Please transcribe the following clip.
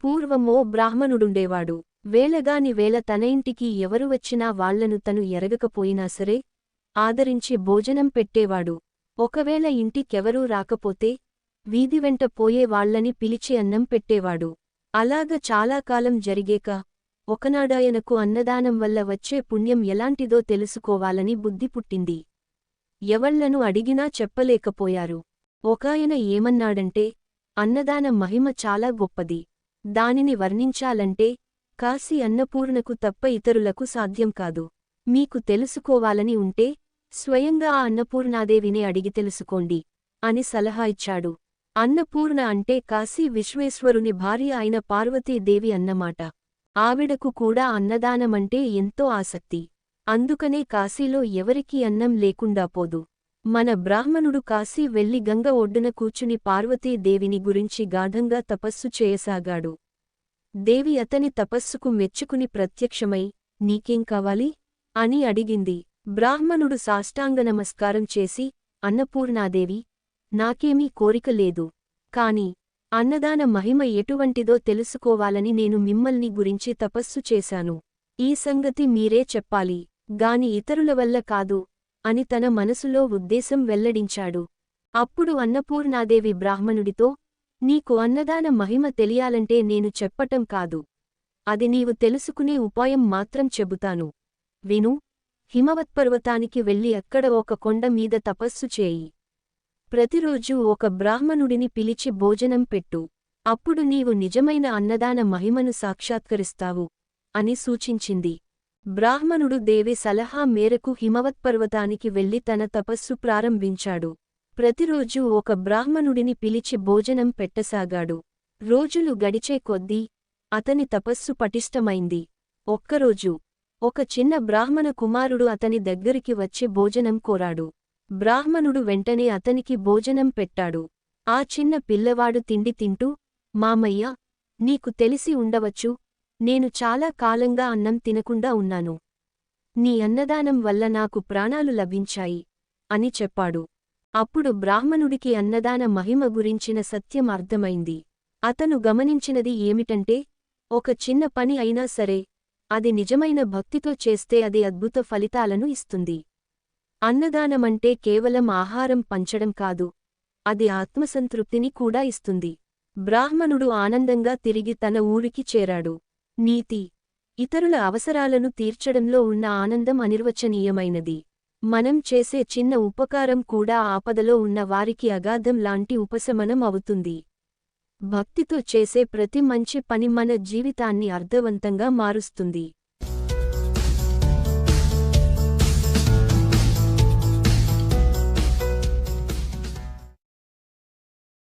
పూర్వమో బ్రాహ్మణుడుండేవాడు. వేళగాని వేళ తన ఇంటికి ఎవరు వచ్చినా వాళ్లను తను ఎరగకపోయినా సరే ఆదరించి భోజనం పెట్టేవాడు. ఒకవేళ ఇంటికెవరూ రాకపోతే వీధివెంట పోయే వాళ్లని పిలిచి అన్నం పెట్టేవాడు. అలాగ చాలా కాలం జరిగేక ఒకనాడాయనకు అన్నదానం వల్ల వచ్చే పుణ్యం ఎలాంటిదో తెలుసుకోవాలని బుద్ధి పుట్టింది. ఎవళ్లను అడిగినా చెప్పలేకపోయారు. ఒకాయన ఏమన్నాడంటే, అన్నదాన మహిమ చాలా గొప్పది. దానిని వర్ణించాలంటే కాశీ అన్నపూర్ణకు తప్ప ఇతరులకు సాధ్యం కాదు. మీకు తెలుసుకోవాలని ఉంటే స్వయంగా ఆ అన్నపూర్ణాదేవినే అడిగి తెలుసుకోండి అని సలహా ఇచ్చాడు. అన్నపూర్ణ అంటే కాశీ విశ్వేశ్వరుని భార్య అయిన పార్వతీదేవి అన్నమాట. ఆవిడకు కూడా అన్నదానమంటే ఎంతో ఆసక్తి. అందుకనే కాశీలో ఎవరికీ అన్నం లేకుండా పోదు. మన బ్రాహ్మణుడు కాశీ వెళ్లి గంగ ఒడ్డున కూర్చుని పార్వతీదేవిని గురించి గాఢంగా తపస్సు చేయసాగాడు. దేవి అతని తపస్సుకు మెచ్చుకుని ప్రత్యక్షమై, నీకేం కావాలి అని అడిగింది. బ్రాహ్మణుడు సాష్టాంగ నమస్కారం చేసి, అన్నపూర్ణాదేవి, నాకేమీ కోరిక లేదు. కాని అన్నదాన మహిమ ఎటువంటిదో తెలుసుకోవాలని నేను మిమ్మల్ని గురించి తపస్సు చేశాను. ఈ సంగతి మీరే చెప్పాలి గాని ఇతరుల వల్ల కాదు అని తన మనసులో ఉద్దేశం వెల్లడించాడు. అప్పుడు అన్నపూర్ణాదేవి బ్రాహ్మణుడితో, నీకు అన్నదాన మహిమ తెలియాలంటే నేను చెప్పటం కాదు. అది నీవు తెలుసుకునే ఉపాయం మాత్రం చెబుతాను. విను. హిమవత్పర్వతానికి వెళ్ళి అక్కడ ఒక కొండ మీద తపస్సు చేయి. ప్రతిరోజూ ఒక బ్రాహ్మణుడిని పిలిచి భోజనం పెట్టు. అప్పుడు నీవు నిజమైన అన్నదాన మహిమను సాక్షాత్కరిస్తావు అని సూచించింది. బ్రాహ్మణుడు దేవి సలహా మేరకు హిమవత్పర్వతానికి వెళ్లి తన తపస్సు ప్రారంభించాడు. ప్రతిరోజూ ఒక బ్రాహ్మణుడిని పిలిచి భోజనం పెట్టసాగాడు. రోజులు గడిచే కొద్దీ అతని తపస్సు పటిష్టమైంది. ఒక్కరోజు ఒక చిన్న బ్రాహ్మణ కుమారుడు అతని దగ్గరికి వచ్చి భోజనం కోరాడు. బ్రాహ్మణుడు వెంటనే అతనికి భోజనం పెట్టాడు. ఆ చిన్న పిల్లవాడు తిండి తింటూ, మామయ్య, నీకు తెలిసి ఉండవచ్చు, నేను చాలా కాలంగా అన్నం తినకుండా ఉన్నాను. నీ అన్నదానం వల్ల నాకు ప్రాణాలు లభించాయి అని చెప్పాడు. అప్పుడు బ్రాహ్మణుడికి అన్నదాన మహిమ గురించిన సత్యం అర్థమైంది. అతను గమనించినది ఏమిటంటే, ఒక చిన్న పని అయినా సరే అది నిజమైన భక్తితో చేస్తే అది అద్భుత ఫలితాలను ఇస్తుంది. అన్నదానమంటే కేవలం ఆహారం పంచడం కాదు, అది ఆత్మసంతృప్తిని కూడా ఇస్తుంది. బ్రాహ్మణుడు ఆనందంగా తిరిగి తన ఊరికి చేరాడు. నీతి: ఇతరుల అవసరాలను తీర్చడంలో ఉన్న ఆనందం అనిర్వచనీయమైనది. మనం చేసే చిన్న ఉపకారం కూడా ఆపదలో ఉన్న వారికి అగాధం లాంటి ఉపశమనం అవుతుంది. భక్తితో చేసే ప్రతి మంచి పని మన జీవితాన్ని అర్థవంతంగా మారుస్తుంది.